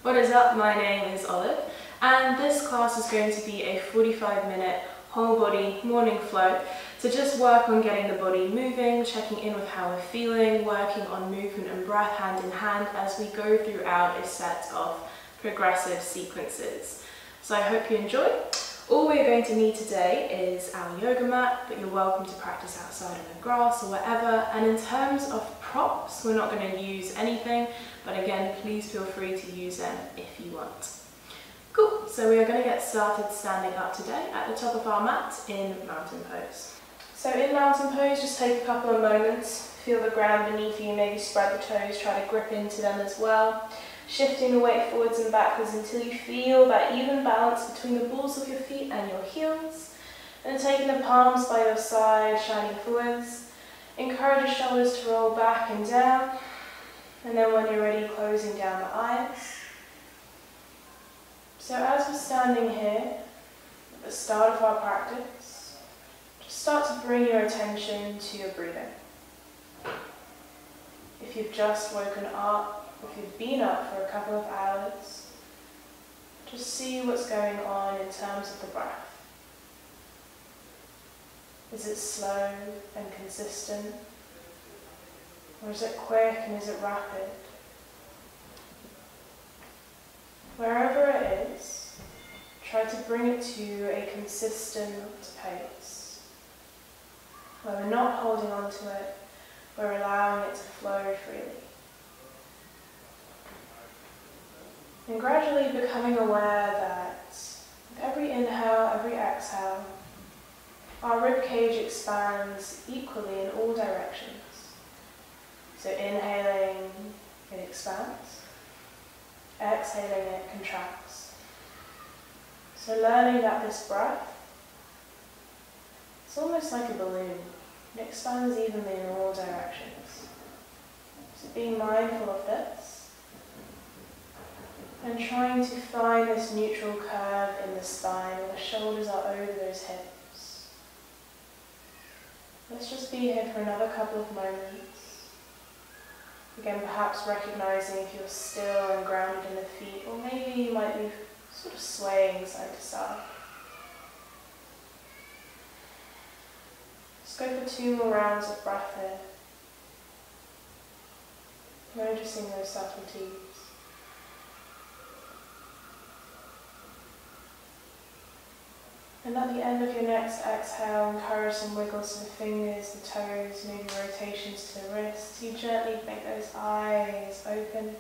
What is up? My name is Olive, and this class is going to be a 45-minute whole body morning flow to just work on getting the body moving, checking in with how we're feeling, working on movement and breath hand in hand as we go throughout a set of progressive sequences. So I hope you enjoy. All we're going to need today is our yoga mat, but you're welcome to practice outside on the grass or wherever. And in terms of props, we're not going to use anything, but again, please feel free to use them if you want. Cool, so we are going to get started standing up today at the top of our mat in mountain pose. So in mountain pose, just take a couple of moments, feel the ground beneath you, maybe spread the toes, try to grip into them as well. Shifting the weight forwards and backwards until you feel that even balance between the balls of your feet and your heels. And taking the palms by your side, shining forwards. Encourage your shoulders to roll back and down. And then when you're ready, closing down the eyes. So as we're standing here, at the start of our practice, just start to bring your attention to your breathing. If you've just woken up, if you've been up for a couple of hours, just see what's going on in terms of the breath. Is it slow and consistent? Or is it quick and is it rapid? Wherever it is, try to bring it to a consistent pace, where we're not holding on to it, we're allowing it to flow freely. And gradually becoming aware that with every inhale, every exhale, our ribcage expands equally in all directions. So inhaling, it expands. Exhaling, it contracts. So learning that this breath, it's almost like a balloon. It expands evenly in all directions. So being mindful of this, and trying to find this neutral curve in the spine where the shoulders are over those hips. Let's just be here for another couple of moments. Again, perhaps recognizing if you're still and grounded in the feet, or maybe you might be sort of swaying side to side. Let's go for 2 more rounds of breath here. Noticing those subtleties. And at the end of your next exhale, encourage some wiggles to the fingers, the toes, maybe rotations to the wrists. You gently make those eyes open.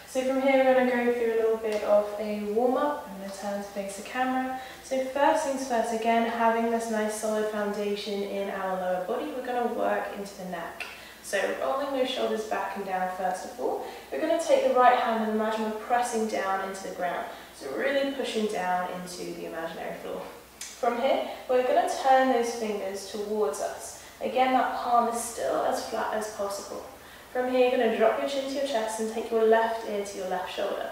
So from here, we're going to go through a little bit of a warm-up. I'm going to turn to face the camera. So first things first, again, having this nice solid foundation in our lower body, we're going to work into the neck. So rolling those shoulders back and down first of all. We're going to take the right hand and imagine we're pressing down into the ground. So really pushing down into the imaginary floor. From here, we're going to turn those fingers towards us. Again, that palm is still as flat as possible. From here, you're going to drop your chin to your chest and take your left ear to your left shoulder.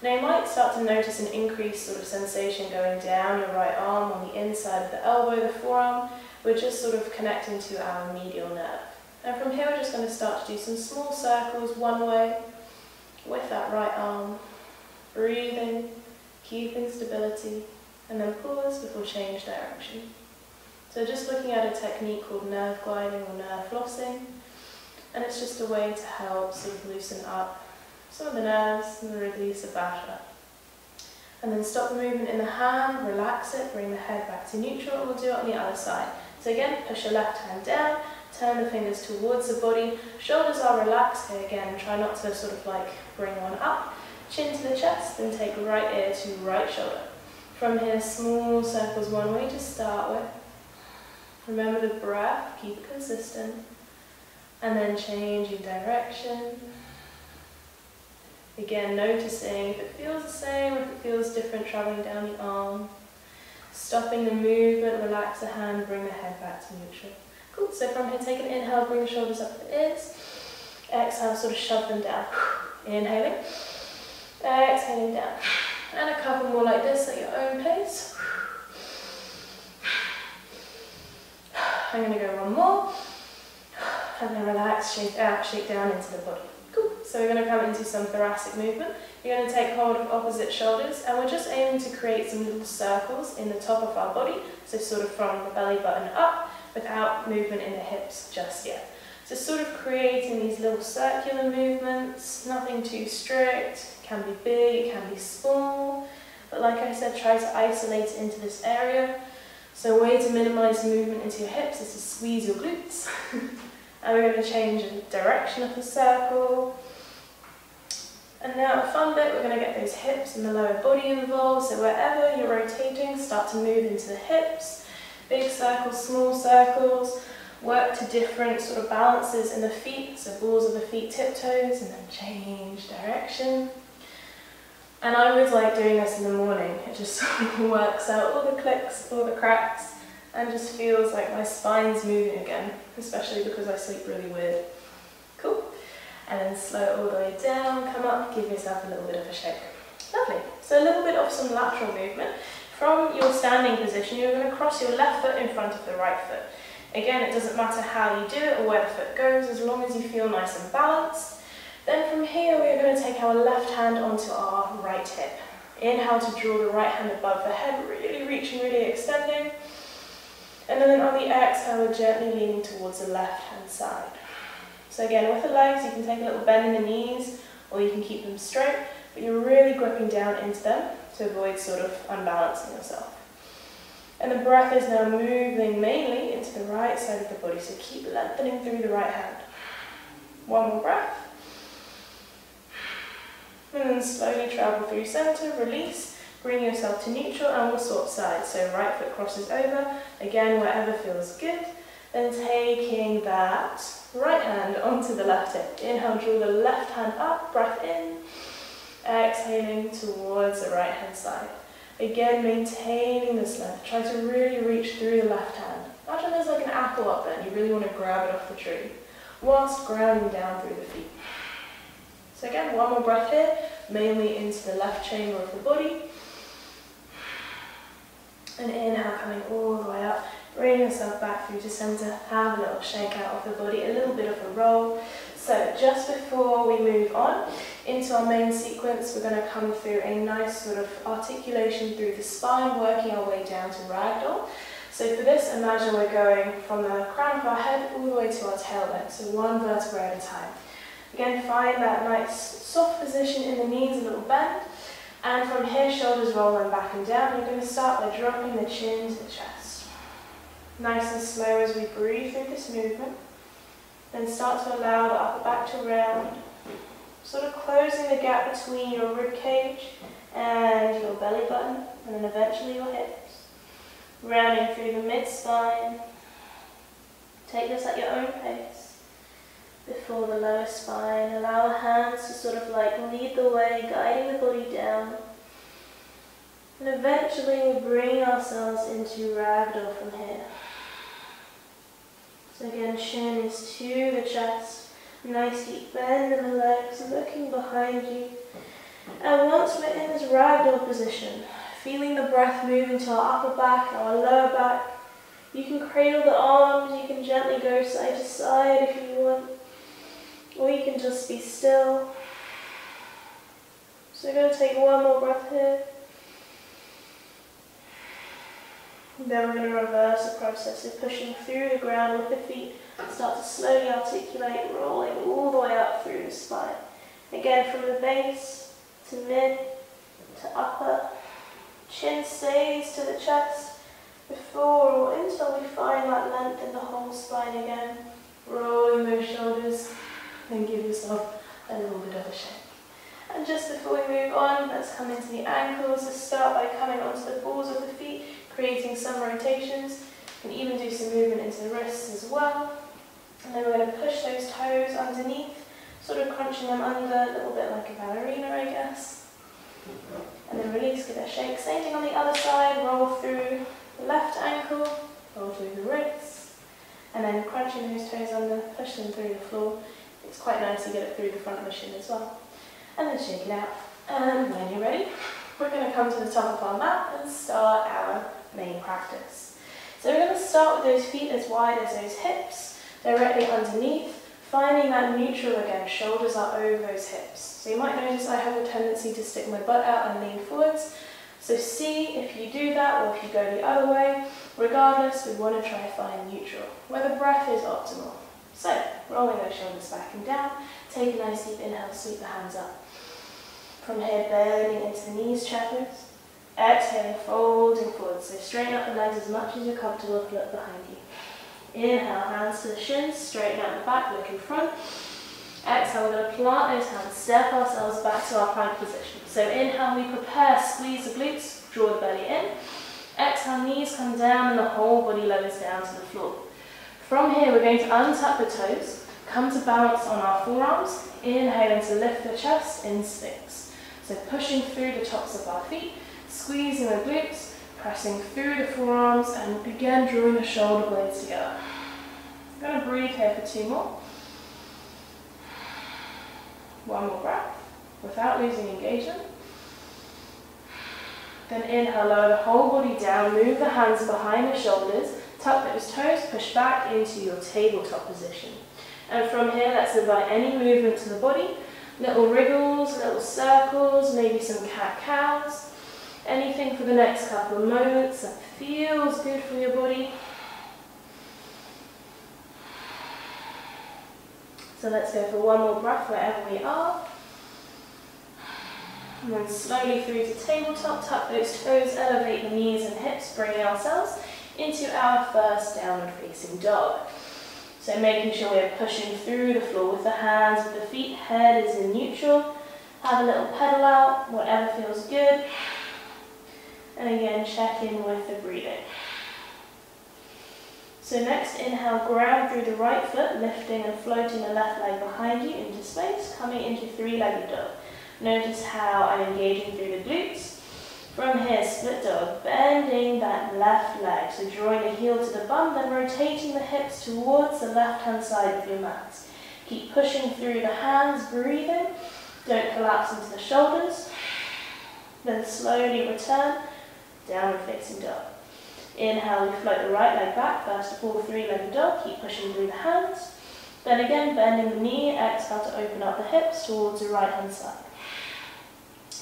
Now you might start to notice an increased sort of sensation going down your right arm on the inside of the elbow, the forearm. We're just sort of connecting to our medial nerve. And from here, we're just going to start to do some small circles one way with that right arm. Breathing, keeping stability. And then pause before change direction. So just looking at a technique called nerve gliding or nerve flossing, and it's just a way to help sort of loosen up some of the nerves and release the fascia. And then stop the movement in the hand, relax it, bring the head back to neutral, and we'll do it on the other side. So again, push your left hand down, turn the fingers towards the body, shoulders are relaxed here again, try not to sort of like bring one up, chin to the chest, then take right ear to right shoulder. From here, small circles one way to start with. Remember the breath, keep it consistent. And then changing direction. Again, noticing if it feels the same or if it feels different, traveling down the arm. Stopping the movement, relax the hand, bring the head back to neutral. Cool, so from here, take an inhale, bring the shoulders up to the ears. Exhale, sort of shove them down. Inhaling. Exhaling down. And a couple more like this at your own pace. I'm going to go one more. And then relax, shake out, shake down into the body. Cool. So we're going to come into some thoracic movement. You're going to take hold of opposite shoulders, and we're just aiming to create some little circles in the top of our body, so sort of from the belly button up, without movement in the hips just yet. So sort of creating these little circular movements, nothing too strict, it can be big, it can be small, but like I said, try to isolate it into this area. So a way to minimise movement into your hips is to squeeze your glutes. And we're going to change the direction of the circle. And now a fun bit, we're going to get those hips and the lower body involved. So wherever you're rotating, start to move into the hips. Big circles, small circles. Work to different sort of balances in the feet. So balls of the feet, tiptoes, and then change direction. And I always like doing this in the morning. It just sort of works out all the clicks, all the cracks, and just feels like my spine's moving again, especially because I sleep really weird. Cool. And then slow it all the way down, come up, give yourself a little bit of a shake. Lovely. So a little bit of some lateral movement. From your standing position, you're going to cross your left foot in front of the right foot. Again, it doesn't matter how you do it or where the foot goes, as long as you feel nice and balanced. Then from here, we're going to take our left hand onto our right hip. Inhale to draw the right hand above the head, really reaching, really extending. And then on the exhale, we're gently leaning towards the left-hand side. So again, with the legs, you can take a little bend in the knees, or you can keep them straight, but you're really gripping down into them to avoid sort of unbalancing yourself. And the breath is now moving mainly into the right side of the body, so keep lengthening through the right hand. One more breath. And then slowly travel through center, release, bring yourself to neutral, and we'll swap sides. So right foot crosses over, again wherever feels good. Then taking that right hand onto the left hip. Inhale, draw the left hand up, breath in. Exhaling towards the right hand side. Again, maintaining this length. Try to really reach through the left hand. Imagine there's like an apple up there and you really want to grab it off the tree, whilst grounding down through the feet. So again, one more breath here, mainly into the left chamber of the body. And inhale, coming all the way up. Bring yourself back through to center. Have a little shake out of the body, a little bit of a roll. So just before we move on into our main sequence, we're going to come through a nice sort of articulation through the spine, working our way down to ragdoll. So for this, imagine we're going from the crown of our head all the way to our tailbone, so one vertebra at a time. Again, find that nice soft position in the knees, a little bend. And from here, shoulders rolling back and down. You're going to start by dropping the chin to the chest. Nice and slow as we breathe through this movement. Then start to allow the upper back to round. Sort of closing the gap between your rib cage and your belly button, and then eventually your hips. Rounding through the mid-spine. Take this at your own pace. Before the lower spine, allow the hands to sort of like lead the way, guiding the body down. And eventually we bring ourselves into ragdoll from here. So again, chin is to the chest, nice deep bend in the legs, looking behind you. And once we're in this ragdoll position, feeling the breath move into our upper back, our lower back, you can cradle the arms, you can gently go side to side if you want. Or you can just be still. So we're going to take one more breath here. Then we're going to reverse the process of pushing through the ground with the feet. Start to slowly articulate, rolling all the way up through the spine. Again, from the base to mid to upper. Chin stays to the chest before or until we find that length in the whole spine again. Rolling those shoulders. And give yourself a little bit of a shake. And just before we move on, let's come into the ankles. So start by coming onto the balls of the feet, creating some rotations. You can even do some movement into the wrists as well. And then we're going to push those toes underneath, sort of crunching them under, a little bit like a ballerina, I guess. And then release, give it a shake. Same thing on the other side, roll through the left ankle, roll through the wrists, and then crunching those toes under, push them through the floor. It's quite nice to get it through the front of the shin as well. And then shake it out. And when you're ready, we're going to come to the top of our mat and start our main practice. So we're going to start with those feet as wide as those hips, directly underneath. Finding that neutral again, shoulders are over those hips. So you might notice I have a tendency to stick my butt out and lean forwards. So see if you do that or if you go the other way. Regardless, we want to try to find neutral, where the breath is optimal. So, rolling those shoulders back and down, take a nice deep inhale, sweep the hands up. From here, bending into the knees, chakras. Exhaling, folding forward. So straighten up the legs as much as you're comfortable, look behind you. Inhale, hands to the shins, straighten out the back, look in front. Exhale, we're going to plant those hands, step ourselves back to our plank position. So inhale, we prepare, squeeze the glutes, draw the belly in. Exhale, knees come down and the whole body lowers down to the floor. From here, we're going to untuck the toes, come to balance on our forearms, inhaling to lift the chest in Sphinx. So pushing through the tops of our feet, squeezing the glutes, pressing through the forearms, and begin drawing the shoulder blades together. I'm going to breathe here for 2 more. One more breath, without losing engagement. Then inhale, lower the whole body down, move the hands behind the shoulders, tuck those toes, push back into your tabletop position. And from here, let's invite any movement to the body, little wriggles, little circles, maybe some cat-cows, anything for the next couple of moments that feels good for your body. So let's go for one more breath wherever we are. And then slowly through to tabletop, tuck those toes, elevate the knees and hips, bringing ourselves into our first downward facing dog. So making sure we're pushing through the floor with the hands, with the feet, head is in neutral. Have a little pedal out, whatever feels good. And again, check in with the breathing. So next, inhale, ground through the right foot, lifting and floating the left leg behind you into space, coming into 3-legged dog. Notice how I'm engaging through the glutes. From here, split dog, bending that left leg, so drawing the heel to the bum, then rotating the hips towards the left-hand side of your mat. Keep pushing through the hands, breathing. Don't collapse into the shoulders. Then slowly return, downward facing dog. Inhale, we float the right leg back, first of all, 3-legged dog, keep pushing through the hands. Then again, bending the knee, exhale to open up the hips towards the right-hand side.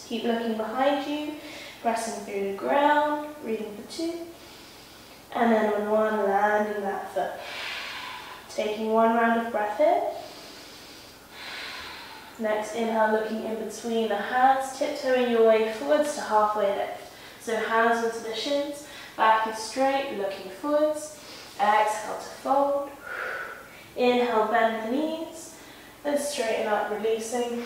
Keep looking behind you, pressing through the ground, breathing for 2. And then on 1, landing that foot. Taking 1 round of breath here. Next, inhale, looking in between the hands, tiptoeing your way forwards to halfway lift. So hands onto the shins, back is straight, looking forwards. Exhale to fold. Inhale, bend the knees, then straighten up, releasing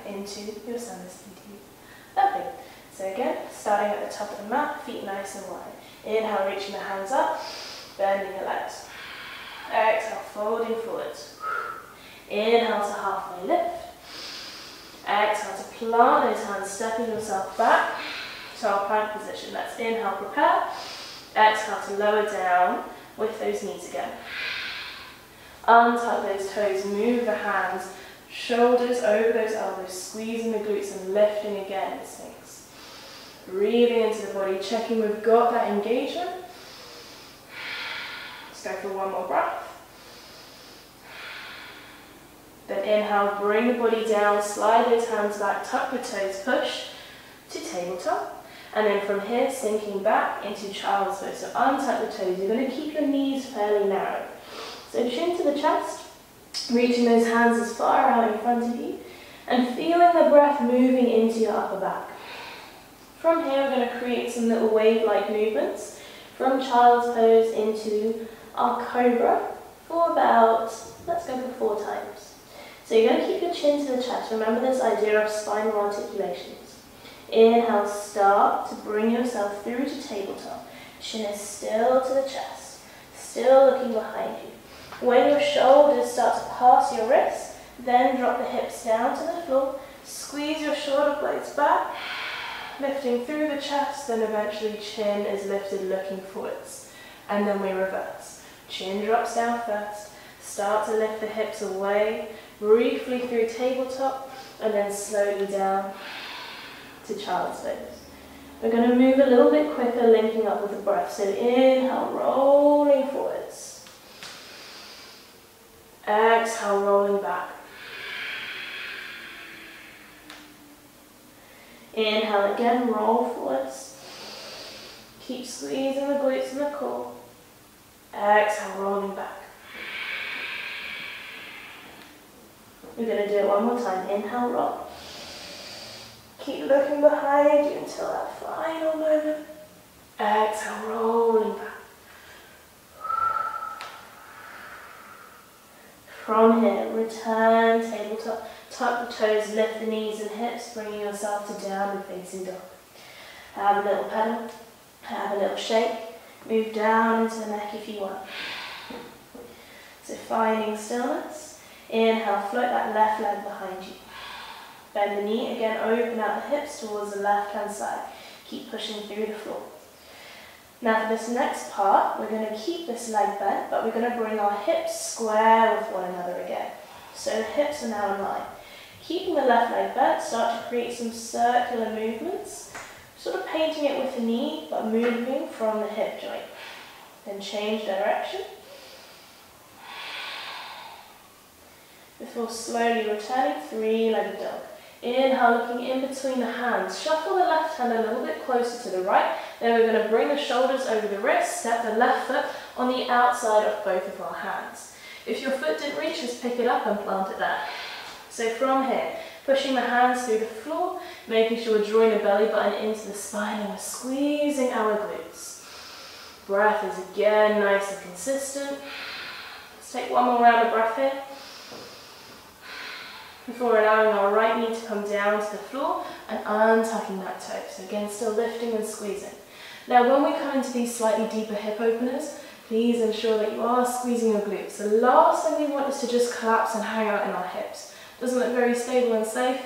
into your sunless PT. Lovely. So again, starting at the top of the mat, feet nice and wide. Inhale, reaching the hands up, bending the legs. Exhale, folding forwards. Inhale to halfway lift. Exhale to plant those hands, stepping yourself back to our plank position. Let's inhale, prepare. Exhale to lower down with those knees again. Untuck those toes, move the hands, shoulders over those elbows, squeezing the glutes and lifting again, Sphinx. Breathing into the body, checking we've got that engagement. Let's go for one more breath. Then inhale, bring the body down, slide those hands back, tuck the toes, push to tabletop. And then from here, sinking back into child's pose. So untuck the toes, you're going to keep your knees fairly narrow. So chin to the chest, reaching those hands as far out in front of you, and feeling the breath moving into your upper back. From here, we're going to create some little wave-like movements from child's pose into our cobra for about, let's go for 4 times. So you're going to keep your chin to the chest. Remember this idea of spinal articulations. Inhale, start to bring yourself through to tabletop. Chin is still to the chest, still looking behind you. When your shoulders start to pass your wrists, then drop the hips down to the floor, squeeze your shoulder blades back, lifting through the chest, then eventually chin is lifted looking forwards. And then we reverse. Chin drops down first, start to lift the hips away, briefly through tabletop, and then slowly down to child's pose. We're going to move a little bit quicker, linking up with the breath. So inhale, rolling forwards. Exhale, rolling Inhale again, roll forwards. Keep squeezing the glutes and the core. Exhale, rolling back. We're going to do it one more time. Inhale, roll. Keep looking behind you until that final moment. Exhale, rolling back. From here, return tabletop. Tuck the toes, lift the knees and hips, bringing yourself to downward facing dog. Have a little pedal, have a little shake. Move down into the neck if you want. So finding stillness. Inhale, float that left leg behind you. Bend the knee, again open out the hips towards the left hand side. Keep pushing through the floor. Now for this next part, we're going to keep this leg bent, but we're going to bring our hips square with one another again. So the hips are now in line. Keeping the left leg bent, start to create some circular movements, sort of painting it with the knee, but moving from the hip joint. Then change direction. Before slowly returning, three-legged dog. Inhale, looking in between the hands. Shuffle the left hand a little bit closer to the right. Then we're going to bring the shoulders over the wrists, step the left foot on the outside of both of our hands. If your foot didn't reach, just pick it up and plant it there. So from here, pushing the hands through the floor, making sure we're drawing the belly button into the spine and we're squeezing our glutes. Breath is again nice and consistent. Let's take one more round of breath here. Before allowing our right knee to come down to the floor and untucking that toe. So again, still lifting and squeezing. Now when we come into these slightly deeper hip openers, please ensure that you are squeezing your glutes. The last thing we want is to just collapse and hang out in our hips. Doesn't look very stable and safe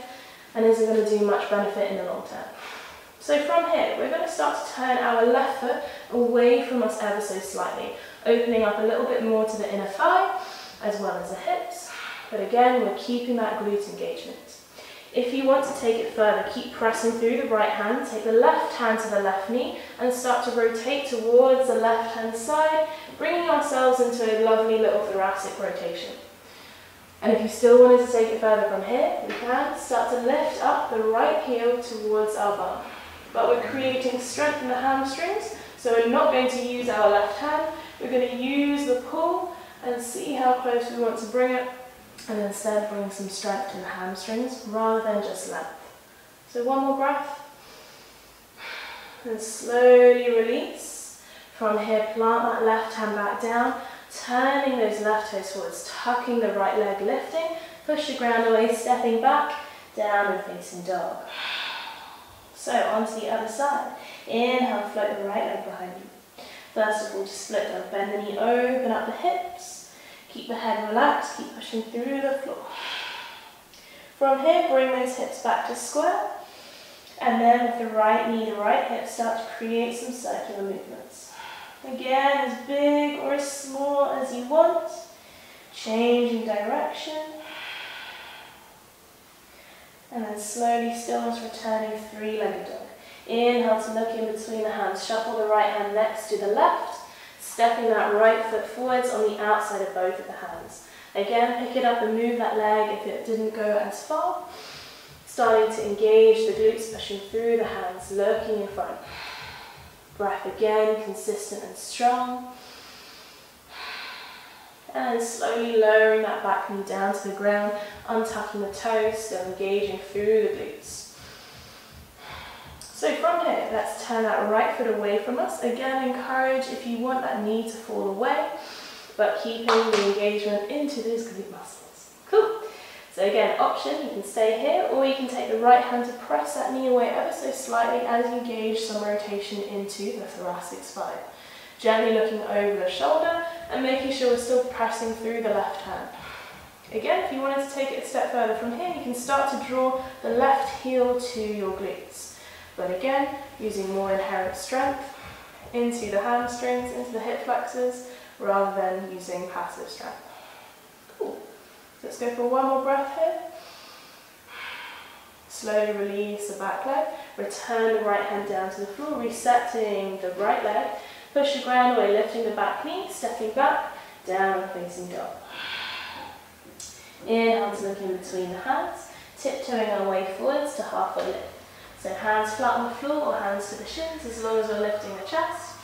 and isn't going to do much benefit in the long term. So from here, we're going to start to turn our left foot away from us ever so slightly, opening up a little bit more to the inner thigh as well as the hips. But again, we're keeping that glute engagement. If you want to take it further, keep pressing through the right hand, take the left hand to the left knee and start to rotate towards the left hand side, bringing ourselves into a lovely little thoracic rotation. And if you still wanted to take it further from here, we can start to lift up the right heel towards our bum. But we're creating strength in the hamstrings, so we're not going to use our left hand, we're going to use the pull and see how close we want to bring it. And instead bring some strength to the hamstrings rather than just length. So one more breath. And slowly release. From here, plant that left hand back down, turning those left toes forwards, tucking the right leg, lifting, push the ground away, stepping back, downward facing dog. So onto the other side. Inhale, float the right leg behind you. First of all, just split dog, bend the knee, open up the hips. Keep the head relaxed, keep pushing through the floor. From here, bring those hips back to square. And then with the right knee, the right hip, start to create some circular movements. Again, as big or as small as you want. Changing direction. And then slowly, stillness, returning three-legged dog. Inhale to look in between the hands. Shuffle the right hand next to the left. Stepping that right foot forwards on the outside of both of the hands. Again, pick it up and move that leg if it didn't go as far. Starting to engage the glutes, pushing through the hands, looking in front. Breath again, consistent and strong. And slowly lowering that back knee down to the ground, untucking the toes, still engaging through the glutes. So from here, let's turn that right foot away from us. Again, encourage if you want that knee to fall away, but keeping the engagement into those glute muscles. Cool. So again, option, you can stay here, or you can take the right hand to press that knee away ever so slightly as you engage some rotation into the thoracic spine. Gently looking over the shoulder and making sure we're still pressing through the left hand. Again, if you wanted to take it a step further from here, you can start to draw the left heel to your glutes. But again, using more inherent strength into the hamstrings, into the hip flexors, rather than using passive strength. Cool. Let's go for one more breath here. Slowly release the back leg. Return the right hand down to the floor, resetting the right leg. Push the ground away, lifting the back knee, stepping back, downward facing dog. Inhale to look in between the hands, tiptoeing our way forwards to halfway lift. So hands flat on the floor or hands to the shins, as long as we're lifting the chest.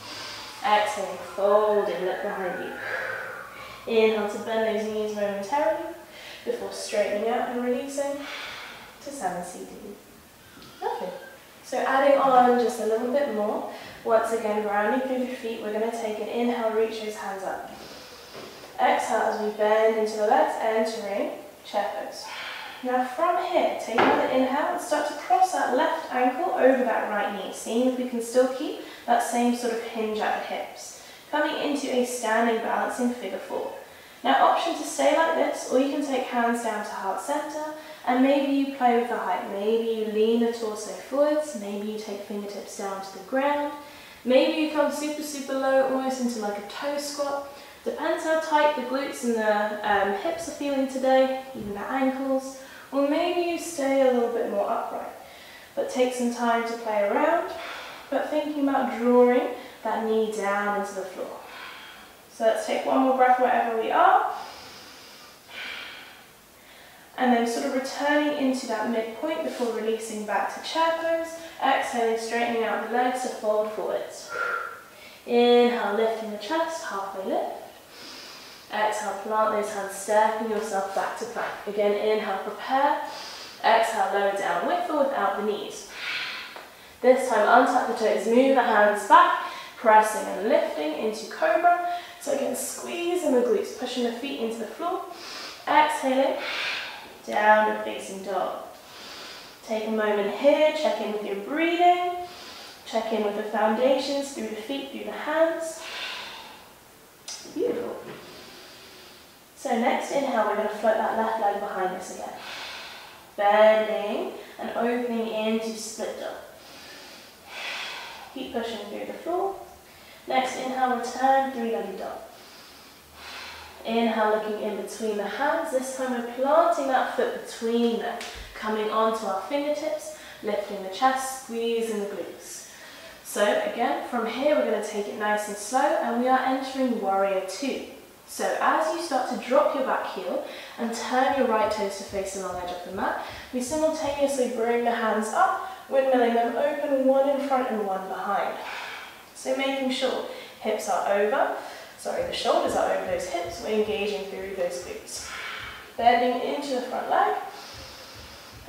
Exhaling, folding, look behind you. Inhale to bend those knees momentarily before straightening out and releasing to seven-seated. Lovely. So adding on just a little bit more. Once again, grounding through the feet, we're going to take an inhale, reach those hands up. Exhale as we bend into the legs, entering chair pose. Now from here, take another inhale and start to cross that left ankle over that right knee, seeing if we can still keep that same sort of hinge at the hips. Coming into a standing balancing figure four. Now option to stay like this, or you can take hands down to heart center, and maybe you play with the height. Maybe you lean the torso forwards, maybe you take fingertips down to the ground, maybe you come super, super low, almost into like a toe squat. Depends how tight the glutes and the hips are feeling today, even the ankles. Or maybe you stay a little bit more upright, but take some time to play around, but thinking about drawing that knee down into the floor. So let's take one more breath wherever we are. And then sort of returning into that midpoint before releasing back to chair pose. Exhaling, straightening out the legs to fold forwards. Inhale, lifting the chest, halfway lift. Exhale, plant those hands, stepping yourself back to plank. Again, inhale, prepare. Exhale, lower down with or without the knees. This time, untuck the toes, move the hands back, pressing and lifting into cobra. So again, squeezing the glutes, pushing the feet into the floor. Exhaling, downward facing dog. Take a moment here, check in with your breathing. Check in with the foundations, through the feet, through the hands. Beautiful. So next inhale, we're going to float that left leg behind us again. Bending and opening into split dog. Keep pushing through the floor. Next inhale, return, three-legged dog. Inhale, looking in between the hands. This time we're planting that foot between them, coming onto our fingertips, lifting the chest, squeezing the glutes. So again, from here we're going to take it nice and slow, and we are entering warrior two. So as you start to drop your back heel and turn your right toes to face the long edge of the mat, we simultaneously bring the hands up, windmilling them open, one in front and one behind. So making sure hips are over, the shoulders are over those hips, we're engaging through those glutes. Bending into the front leg,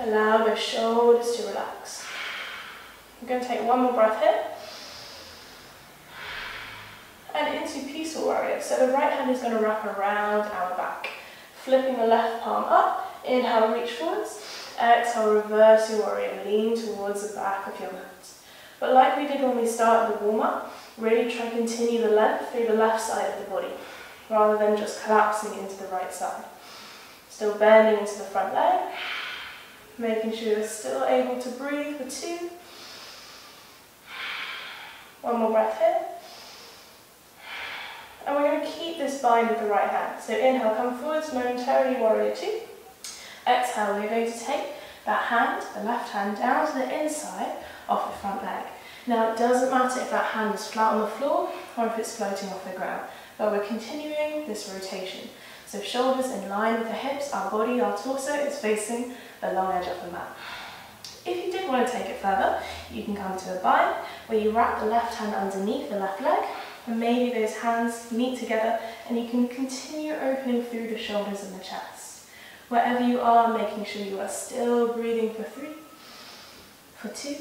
allow those shoulders to relax. I'm going to take one more breath here. And into peaceful warrior. So the right hand is going to wrap around our back. Flipping the left palm up, inhale, reach forwards. Exhale, reverse your warrior, lean towards the back of your mat. But like we did when we started the warm-up, really try to continue the length through the left side of the body, rather than just collapsing into the right side. Still bending into the front leg, making sure you're still able to breathe for two. One more breath here. And we're going to keep this bind with the right hand. So inhale, come forwards, momentarily, warrior two. Exhale, we're going to take that hand, the left hand, down to the inside of the front leg. Now it doesn't matter if that hand is flat on the floor or if it's floating off the ground, but we're continuing this rotation. So shoulders in line with the hips, our body, our torso is facing the long edge of the mat. If you did want to take it further, you can come to a bind where you wrap the left hand underneath the left leg, and maybe those hands meet together and you can continue opening through the shoulders and the chest. Wherever you are, making sure you are still breathing for three, for two,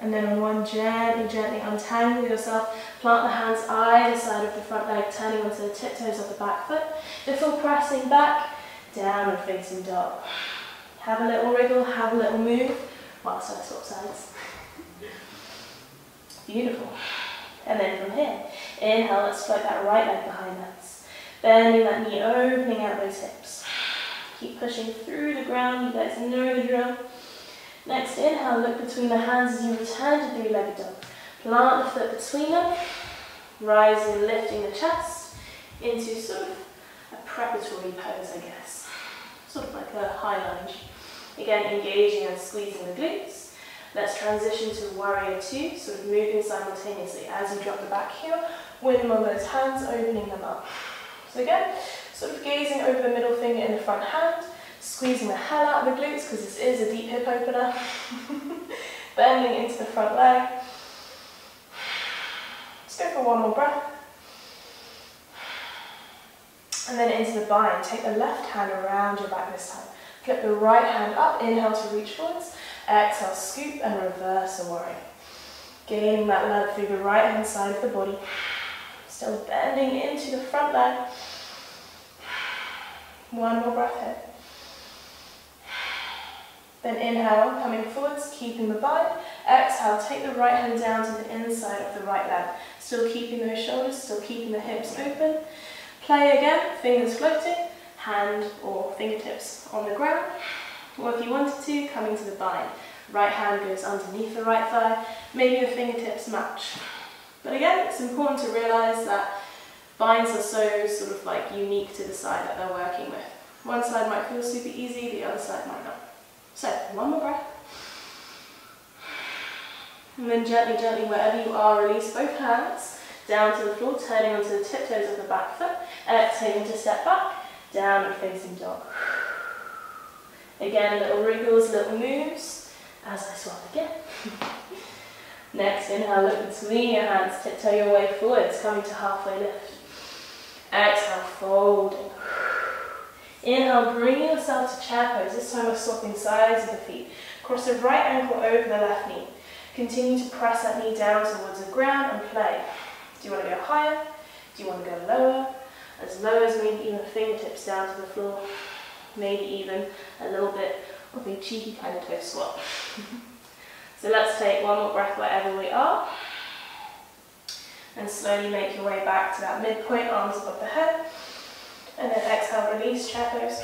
and then on one, gently, gently untangle yourself, plant the hands either side of the front leg, turning onto the tiptoes of the back foot, before pressing back, downward facing dog. Have a little wriggle, have a little move, whilst I swap sides. Beautiful. And then from here, inhale, let's float that right leg behind us. Bending that knee, opening out those hips. Keep pushing through the ground, you guys know the drill. Next inhale, look between the hands as you return to three-legged dog. Plant the foot between them, rising, lifting the chest into sort of a preparatory pose, I guess. Sort of like a high lunge. Again, engaging and squeezing the glutes. Let's transition to warrior two, sort of moving simultaneously as you drop the back heel, windmill those hands, opening them up. So again, sort of gazing over the middle finger in the front hand, Squeezing the hell out of the glutes because this is a deep hip opener. Bending into the front leg. Let's go for one more breath. And then into the bind. Take the left hand around your back this time. Flip the right hand up. Inhale to reach forwards. Exhale, scoop and reverse a warrior. Gaining that length through the right hand side of the body. Still bending into the front leg. One more breath here. Then inhale, coming forwards, keeping the bind. Exhale, take the right hand down to the inside of the right leg. Still keeping those shoulders, still keeping the hips open. Play again, fingers floating, hand or fingertips on the ground. Or if you wanted to, coming to the bind. Right hand goes underneath the right thigh. Maybe the fingertips match. But again, it's important to realise that binds are so sort of like unique to the side that they're working with. One side might feel super easy, the other side might not. So, one more breath. And then gently, gently, wherever you are, release both hands down to the floor, turning onto the tiptoes of the back foot. Exhaling to step back, down and facing dog. Again, little wriggles, little moves, as I swap again. Next, inhale, look between your hands, tiptoe your way forwards, coming to halfway lift. Exhale, folding. Inhale, bring yourself to chair pose. This time we're swapping sides of the feet. Cross the right ankle over the left knee. Continue to press that knee down towards the ground and play. Do you want to go higher? Do you want to go lower? As low as maybe even fingertips down to the floor. Maybe even a little bit of a cheeky kind of toe swap. So let's take one more breath wherever we are. And slowly make your way back to that midpoint, arms above the head. And then exhale, release, chair pose.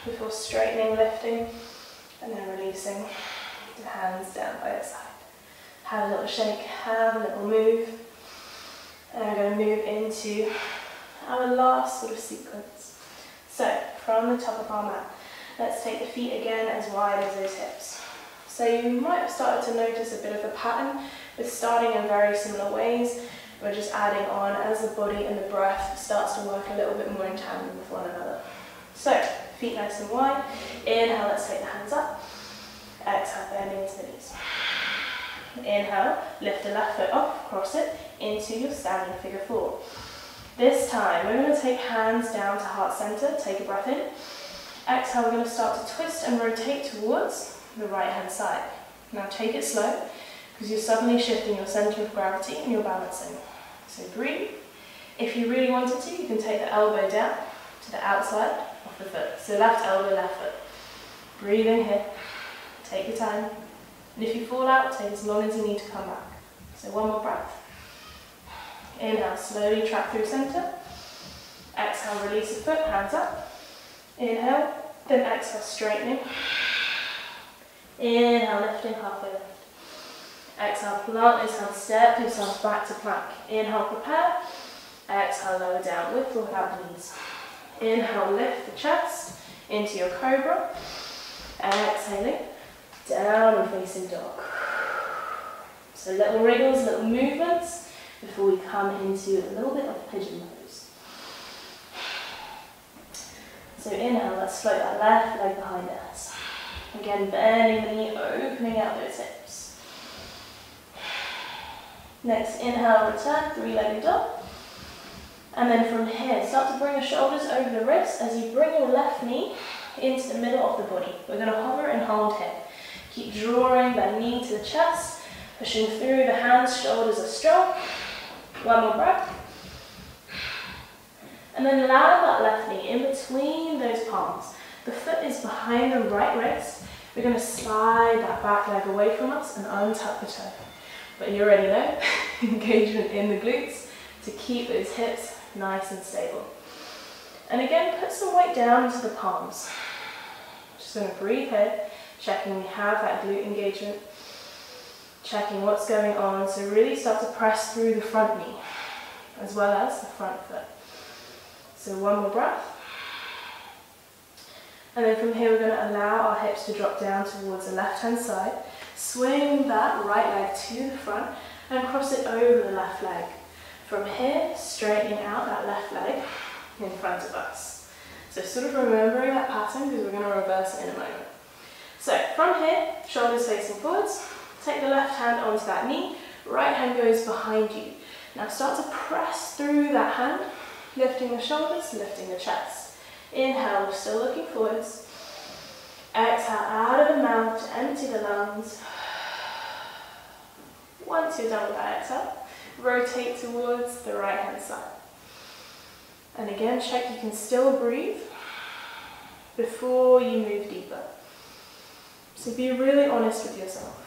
Before straightening, lifting, and then releasing the hands down by the side. Have a little shake, have a little move. And I'm going to move into our last sort of sequence. So, from the top of our mat, let's take the feet again as wide as those hips. So you might have started to notice a bit of a pattern with starting in very similar ways. We're just adding on as the body and the breath starts to work a little bit more in tandem with one another. So, feet nice and wide. Inhale, let's take the hands up. Exhale, bending into the knees. Inhale, lift the left foot up, cross it into your standing figure four. This time, we're going to take hands down to heart center. Take a breath in. Exhale, we're going to start to twist and rotate towards the right hand side. Now take it slow, because you're suddenly shifting your center of gravity and you're balancing. So breathe. If you really wanted to, you can take the elbow down to the outside of the foot. So left elbow, left foot. Breathing here. Take your time. And if you fall out, take as long as you need to come back. So one more breath. Inhale, slowly track through center. Exhale, release the foot, hands up. Inhale, then exhale, straightening. Inhale, lifting, halfway lift. Exhale, plant those hands, step yourself back to plank. Inhale, prepare. Exhale, lower down, with or without the knees. Inhale, lift the chest into your cobra. Exhaling, down and facing dog. So little wriggles, little movements before we come into a little bit of pigeon pose. So inhale, let's float that left leg behind us. Again, bending the knee, opening out those hips. Next, inhale, return, three-legged dog. And then from here, start to bring the shoulders over the wrists as you bring your left knee into the middle of the body. We're going to hover and hold here. Keep drawing that knee to the chest, pushing through the hands, shoulders are strong. One more breath. And then land that left knee in between those palms. The foot is behind the right wrist. We're going to slide that back leg away from us and untuck the toe. But you already know, engagement in the glutes to keep those hips nice and stable. And again, put some weight down into the palms. Just going to breathe here, checking we have that glute engagement, checking what's going on. So really start to press through the front knee, as well as the front foot. So one more breath. And then from here we're going to allow our hips to drop down towards the left-hand side. Swing that right leg to the front and cross it over the left leg. From here, straightening out that left leg in front of us. So sort of remembering that pattern because we're going to reverse it in a moment. So from here, shoulders facing forwards, take the left hand onto that knee, right hand goes behind you. Now start to press through that hand, lifting the shoulders, lifting the chest. Inhale, we're still looking forwards. Exhale out of the mouth to empty the lungs. Once you're done with that exhale, rotate towards the right hand side. And again, check you can still breathe before you move deeper. So be really honest with yourself.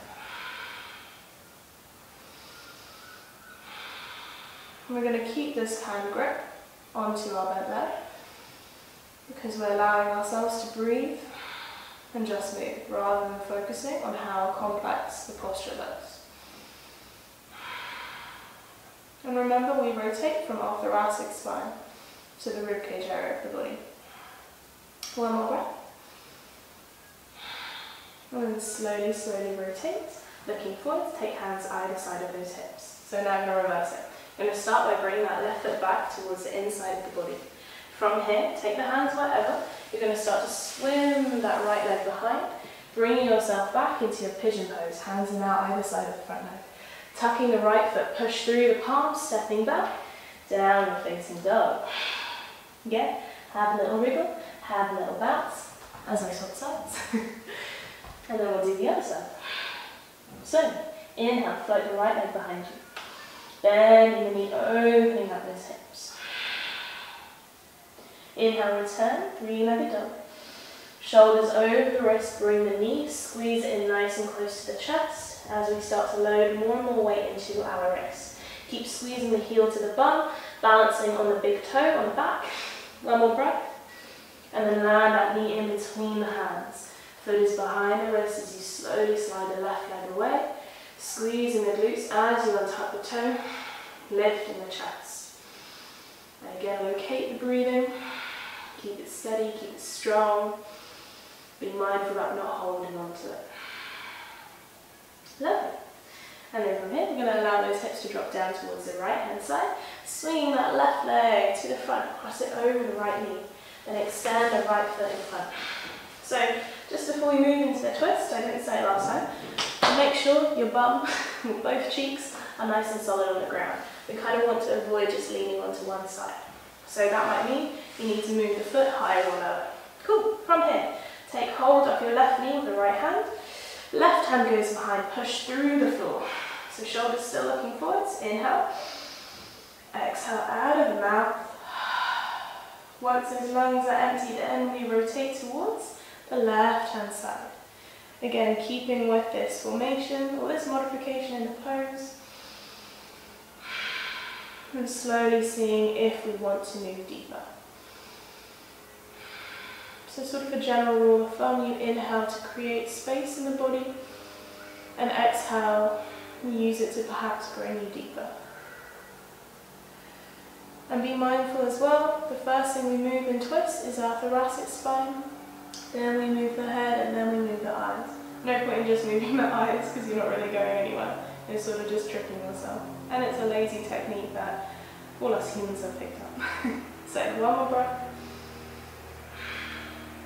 We're going to keep this hand grip onto our bent leg because we're allowing ourselves to breathe and just move rather than focusing on how complex the posture looks. And remember, we rotate from our thoracic spine to the ribcage area of the body. One more breath. And then slowly, slowly rotate. Looking forward, take hands either side of those hips. So now I'm going to reverse it. I'm going to start by bringing that left foot back towards the inside of the body. From here, take the hands wherever. You're going to start to swim that right leg behind, bringing yourself back into your pigeon pose. Hands are now either side of the front leg. Tucking the right foot, push through the palms, stepping back, down and facing dog. Again, have a little wriggle, have a little bounce, as I swap sides. And then we'll do the other side. So, inhale, float the right leg behind you. Bending the knee, opening up those hips. Inhale, return, three-legged dog. Shoulders over the wrist, bring the knee, squeeze it in nice and close to the chest as we start to load more and more weight into our wrist. Keep squeezing the heel to the bum, balancing on the big toe on the back. One more breath. And then land that knee in between the hands. Foot is behind the wrist as you slowly slide the left leg away. Squeezing the glutes as you untuck the toe, lifting the chest. And again, locate the breathing. Keep it steady, keep it strong. Be mindful about not holding on to it. Lovely. And then from here, we're going to allow those hips to drop down towards the right hand side. Swinging that left leg to the front, cross it over the right knee. Then extend the right foot in front. So, just before we move into the twist, I didn't say it last time, make sure your bum, both cheeks, are nice and solid on the ground. We kind of want to avoid just leaning onto one side. So that might mean you need to move the foot higher or lower. Cool. From here, take hold of your left knee with the right hand. Left hand goes behind, push through the floor. So shoulders still looking forwards. Inhale. Exhale out of the mouth. Once those lungs are empty, then we rotate towards the left hand side. Again, keeping with this formation or this modification in the pose. And slowly seeing if we want to move deeper. So sort of a general rule of thumb, you inhale to create space in the body, and exhale, you use it to perhaps bring you deeper. And be mindful as well, the first thing we move in twist is our thoracic spine, then we move the head, and then we move the eyes. No point in just moving the eyes because you're not really going anywhere. You're sort of just tricking yourself. And it's a lazy technique that all us humans have picked up. So one more breath.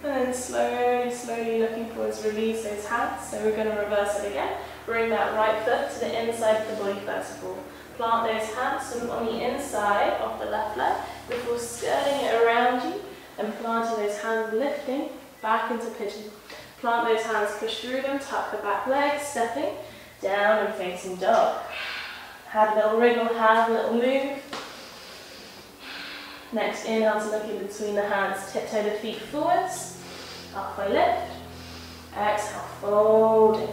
And then slowly, slowly looking forwards, release those hands. So we're going to reverse it again. Bring that right foot to the inside of the body first of all. Plant those hands sort of on the inside of the left leg before skirting it around you and planting those hands, lifting back into pigeon. Plant those hands, push through them, tuck the back leg, stepping down and facing dog. Have a little wriggle, have a little move. Next, inhale to look in between the hands, tiptoe the feet forwards, halfway lift. Exhale, folding.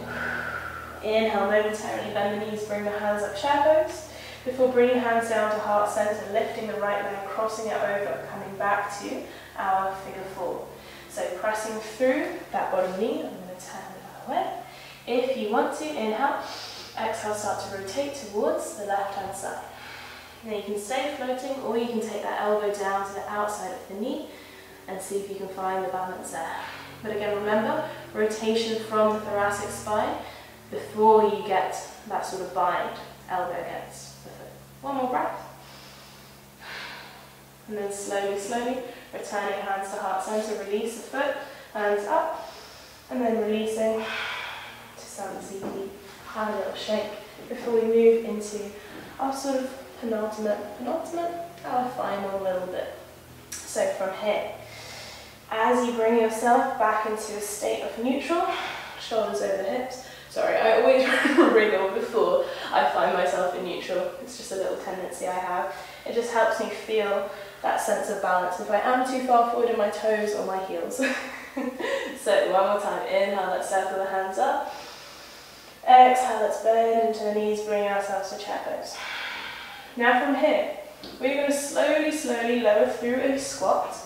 Inhale, momentarily bend the knees, bring the hands up, chair pose. Before bringing hands down to heart center, lifting the right leg, crossing it over, coming back to our figure four. So pressing through that bottom knee, I'm going to turn the other way. If you want to, inhale, exhale, start to rotate towards the left hand side. Now you can stay floating, or you can take that elbow down to the outside of the knee and see if you can find the balance there. But again, remember, rotation from the thoracic spine before you get that sort of bind elbow against the foot. One more breath. And then slowly, slowly, returning hands to heart center, release the foot, hands up, and then releasing to Samsiti. Have a little shake before we move into our sort of penultimate, our final little bit. So from here, as you bring yourself back into a state of neutral, shoulders over the hips. Sorry, I always wriggle before I find myself in neutral. It's just a little tendency I have. It just helps me feel that sense of balance if I am too far forward in my toes or my heels. So one more time, inhale, let's circle the hands up. Exhale, let's bend into the knees, bring ourselves to chair pose. Now from here, we're going to slowly, slowly lower through a squat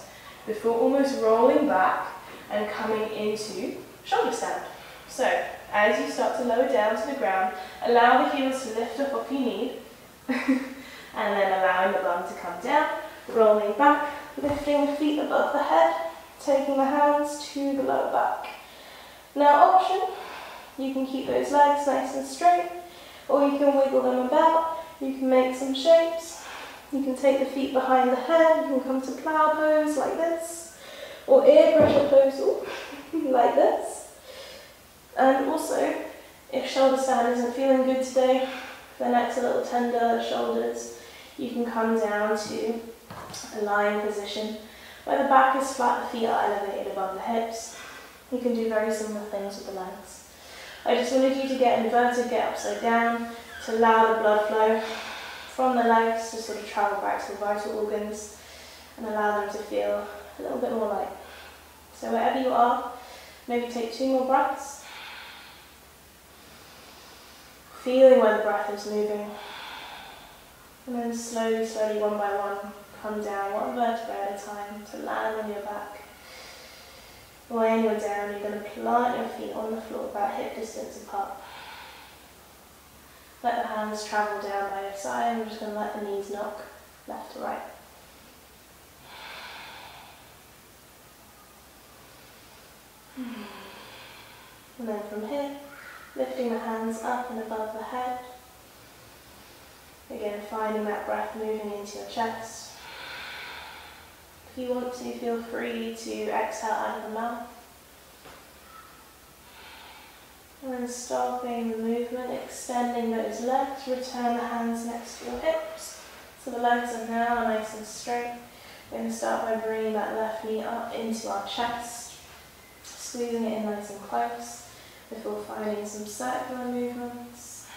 before almost rolling back and coming into shoulder stand. So as you start to lower down to the ground, allow the heels to lift up off your knee and then allowing the bum to come down, rolling back, lifting the feet above the head, taking the hands to the lower back. Now option, you can keep those legs nice and straight, or you can wiggle them about, you can make some shapes, you can take the feet behind the head, you can come to plow pose like this, or ear pressure pose like this. And also, if shoulder stand isn't feeling good today, the neck's a little tender, shoulders, you can come down to a lying position where the back is flat, the feet are elevated above the hips. You can do very similar things with the legs. I just wanted you to get inverted, get upside down, to allow the blood flow from the legs to sort of travel back to the vital organs and allow them to feel a little bit more light. So wherever you are, maybe take 2 more breaths. Feeling where the breath is moving. And then slowly, slowly, one by one, come down one vertebra at a time to land on your back. When you're down, you're going to plant your feet on the floor about hip distance apart. Let the hands travel down by your side. We're just going to let the knees knock left to right. And then from here, lifting the hands up and above the head. Again, finding that breath moving into your chest. If you want to, feel free to exhale out of the mouth. And then stopping the movement, extending those legs, return the hands next to your hips. So the legs are now nice and straight. We're going to start by bringing that left knee up into our chest, squeezing it in nice and close before finding some circular movements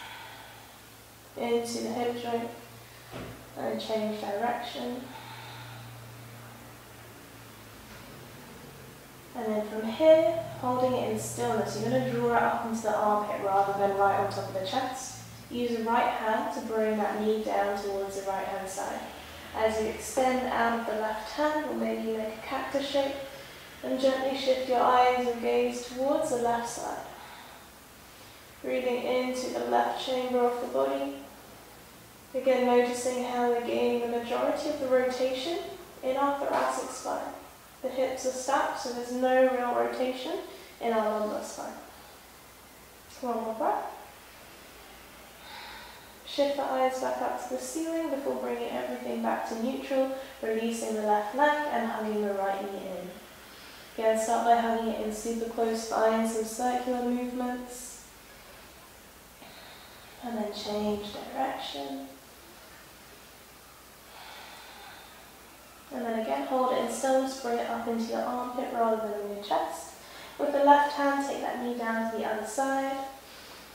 into the hip joint and change direction. And then from here, holding it in stillness, you're going to draw it up into the armpit rather than right on top of the chest. Use the right hand to bring that knee down towards the right hand side. As you extend out of the left hand, or maybe you make a cactus shape, and gently shift your eyes or gaze towards the left side. Breathing into the left chamber of the body. Again, noticing how we're gaining the majority of the rotation in our thoracic spine. The hips are stacked, so there's no real rotation in our lumbar spine. One more breath. Shift the eyes back up to the ceiling before bringing everything back to neutral, releasing the left leg and hugging the right knee in. Again, start by hugging it in super close, find some circular movements. And then change direction. And then again, hold it in stillness, bring it up into your armpit rather than in your chest. With the left hand, take that knee down to the other side.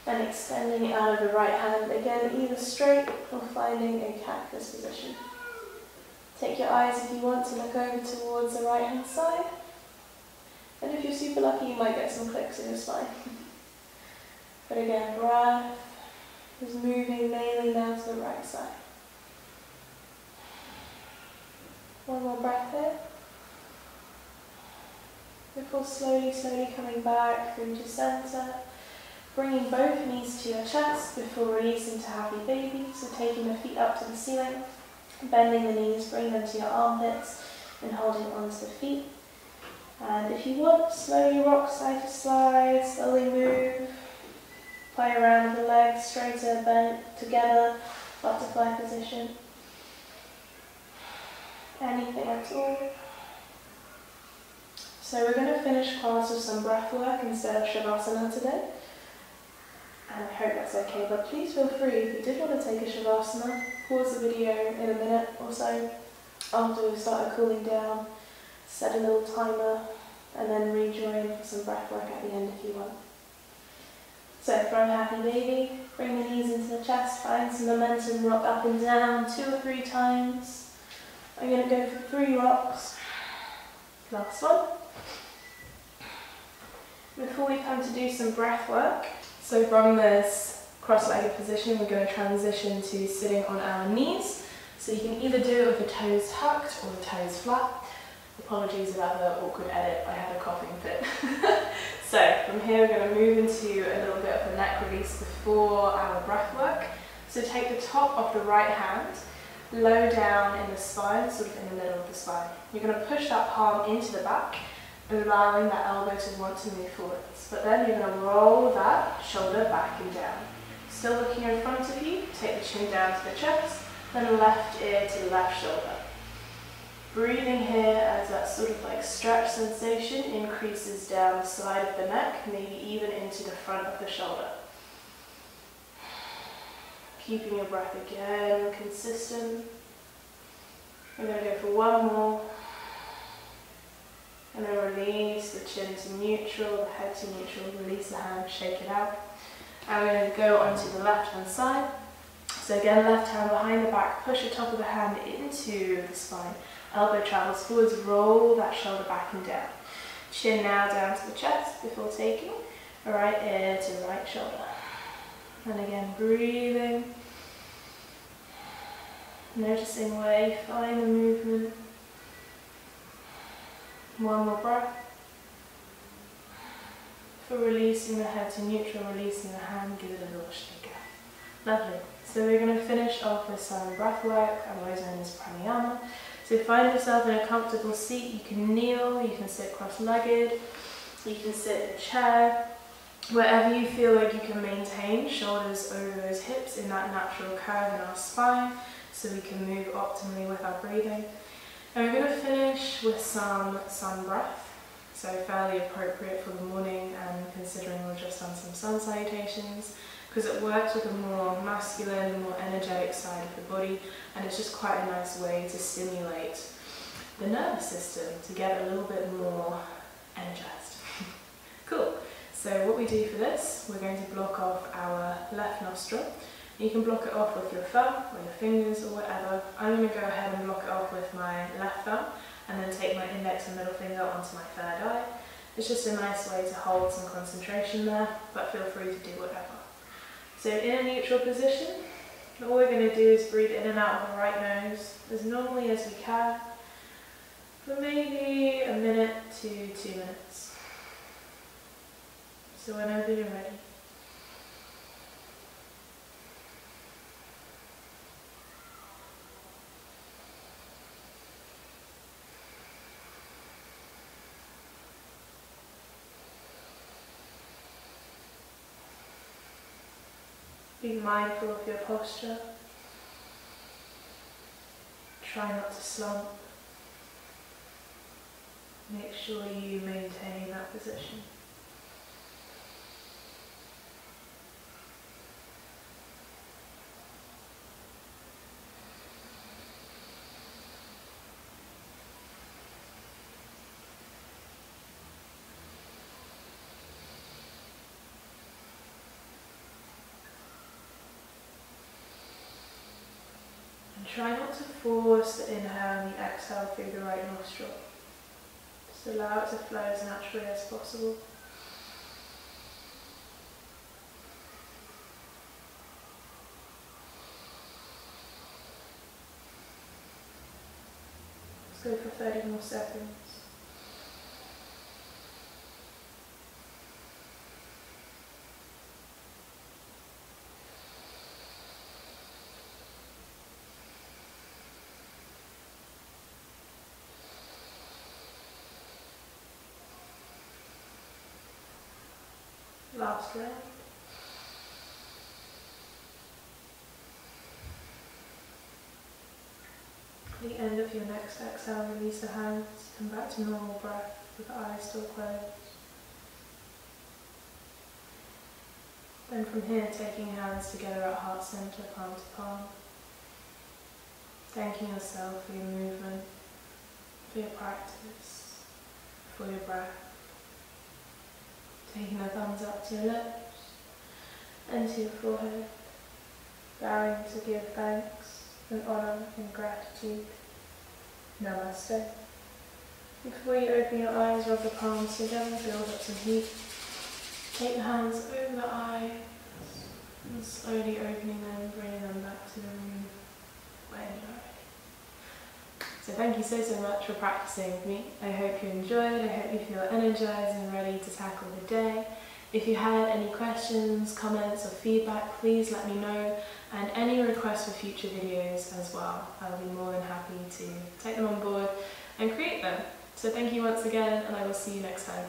And extending it out of the right hand, again, either straight or finding a cactus position. Take your eyes, if you want, to look over towards the right hand side. And if you're super lucky, you might get some clicks in your spine. But again, breath is moving mainly now to the right side. One more breath here. Before slowly, slowly coming back through to center. Bringing both knees to your chest before releasing to happy baby. So taking the feet up to the ceiling, bending the knees, bring them to your armpits, and holding onto the feet. And if you want, slowly rock side to side, slowly move. Play around with the legs, straighter, bent together, butterfly position. anything at all. So we're going to finish class with some breath work instead of Shavasana today. And I hope that's okay, but please feel free, if you did want to take a Shavasana, pause the video in a minute or so after we've started cooling down, set a little timer, and then rejoin for some breath work at the end if you want. So from Happy Baby, bring the knees into the chest, find some momentum, rock up and down 2 or 3 times. I'm going to go for 3 rocks. Last one. Before we come to do some breath work, so from this cross-legged position, we're going to transition to sitting on our knees. So you can either do it with the toes tucked or the toes flat. Apologies about the awkward edit, I had a coughing fit. So from here we're going to move into a little bit of a neck release before our breath work. So take the top of the right hand, low down in the spine, sort of in the middle of the spine. You're going to push that palm into the back, allowing that elbow to want to move forwards. But then you're going to roll that shoulder back and down. Still looking in front of you, take the chin down to the chest, then left ear to the left shoulder. Breathing here as that sort of like stretch sensation increases down the side of the neck, maybe even into the front of the shoulder. Keeping your breath again consistent. We're going to go for one more. And then release the chin to neutral, the head to neutral, release the hand, shake it out. And we're going to go onto the left hand side. So again, left hand behind the back, push the top of the hand into the spine. Elbow travels forwards, roll that shoulder back and down. Chin now down to the chest before taking right ear to right shoulder. And again, breathing. Noticing where you find the movement. One more breath. For releasing the head to neutral, releasing the hand, give it a little shake out. Lovely. So we're going to finish off with some breath work, otherwise known as pranayama. So find yourself in a comfortable seat. You can kneel, you can sit cross-legged, you can sit in a chair. Wherever you feel like you can maintain shoulders over those hips in that natural curve in our spine, so we can move optimally with our breathing. And we're going to finish with some sun breath, so fairly appropriate for the morning, and considering we're just on some sun salutations, because it works with a more masculine, more energetic side of the body, and it's just quite a nice way to stimulate the nervous system to get a little bit more energized. Cool. So what we do for this, we're going to block off our left nostril. You can block it off with your thumb or your fingers or whatever. I'm going to go ahead and block it off with my left thumb and then take my index and middle finger onto my third eye. It's just a nice way to hold some concentration there, but feel free to do whatever. So in a neutral position, all we're going to do is breathe in and out of the right nose as normally as we can for maybe a minute to 2 minutes. So whenever you're ready. Be mindful of your posture. Try not to slump. Make sure you maintain that position. Try not to force the inhale and the exhale through the right nostril. Just allow it to flow as naturally as possible. Let's go for 30 more seconds. Last round. For the end of your next exhale, release the hands, come back to normal breath with the eyes still closed. Then from here, taking hands together at heart center, palm to palm. Thanking yourself for your movement, for your practice, for your breath. Taking the thumbs up to your lips and to your forehead. Bowing to give thanks and honour and gratitude. Namaste. Before you open your eyes, rub the palms together, build up some heat. Take the hands over the eyes and slowly opening them, bringing them back to the room when you're ready. So thank you so much for practicing with me. I hope you enjoyed, I hope you feel energized and ready to tackle the day. If you had any questions, comments or feedback, please let me know, and any requests for future videos as well. I'll be more than happy to take them on board and create them. So thank you once again, and I will see you next time.